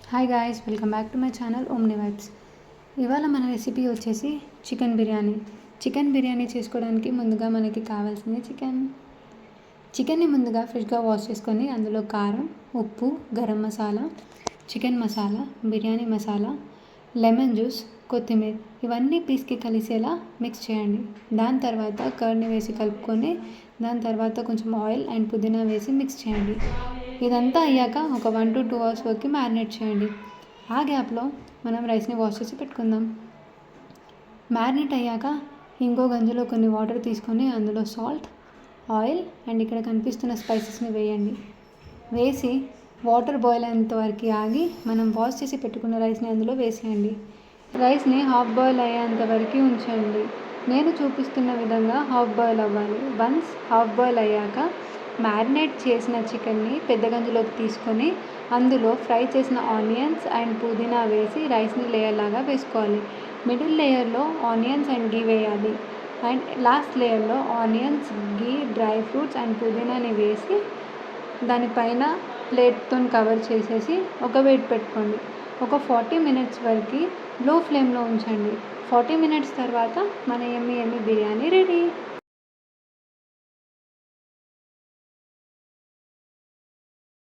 Hi guys, welcome back to my channel omni vibes. ఇవాళ మన recipe వచ్చేసి chicken biryani. Chicken biryani చేసుకోవడానికి ముందుగా మనకి కావాల్సింది చికెన్ని ముందుగా ఫ్రెష్గా వాష్ చేసుకొని అందులో కారం, ఉప్పు, garam masala, chicken masala, biryani masala, lemon juice, కొత్తిమీర ఇవన్నీ పీస్కి కలిసేలా మిక్స్ చేయండి. దాని తర్వాత కర్డ్ని వేసి కలుపుకొని దాని తర్వాత కొంచెం ఆయిల్ అండ్ పుదీనా వేసి మిక్స్ చేయండి. ఇదంతా అయ్యాక ఒక 1 to 2 hours వరకు మ్యారినేట్ చేయండి. ఆ గ్యాప్లో మనం రైస్ని వాష్ చేసి పెట్టుకుందాం. మ్యారినేట్ అయ్యాక ఇంకో గంజులో కొన్ని వాటర్ తీసుకొని అందులో సాల్ట్, ఆయిల్ అండ్ ఇక్కడ కనిపిస్తున్న స్పైసెస్ని వేయండి. వేసి వాటర్ బాయిల్ అయ్యేంత వరకు ఆగి మనం వాష్ చేసి పెట్టుకున్న రైస్ని అందులో వేసేయండి. రైస్ని హాఫ్ బాయిల్ అయ్యేంత వరకు ఉంచండి. నేను చూపిస్తున్న విధంగా హాఫ్ బాయిల్ అవ్వాలి. వన్స్ హాఫ్ బాయిల్ అయ్యాక మ్యారినేట్ చేసిన చికెన్ని పెద్ద గంజులోకి తీసుకొని అందులో ఫ్రై చేసిన ఆనియన్స్ అండ్ పుదీనా వేసి రైస్ని లేయర్ లాగా వేసుకోవాలి. మిడిల్ లేయర్లో ఆనియన్స్ అండ్ గీ వేయాలి అండ్ లాస్ట్ లేయర్లో onions, ghee, dry fruits and పుదీనాని వేసి దానిపైన ప్లేట్తో కవర్ చేసేసి ఒక వెయిట్ పెట్టుకోండి. ఒక 40 minutes వరకు లో ఫ్లేమ్లో ఉంచండి. 40 minutes తర్వాత మన యమ్మీ బిర్యానీ రెడీ.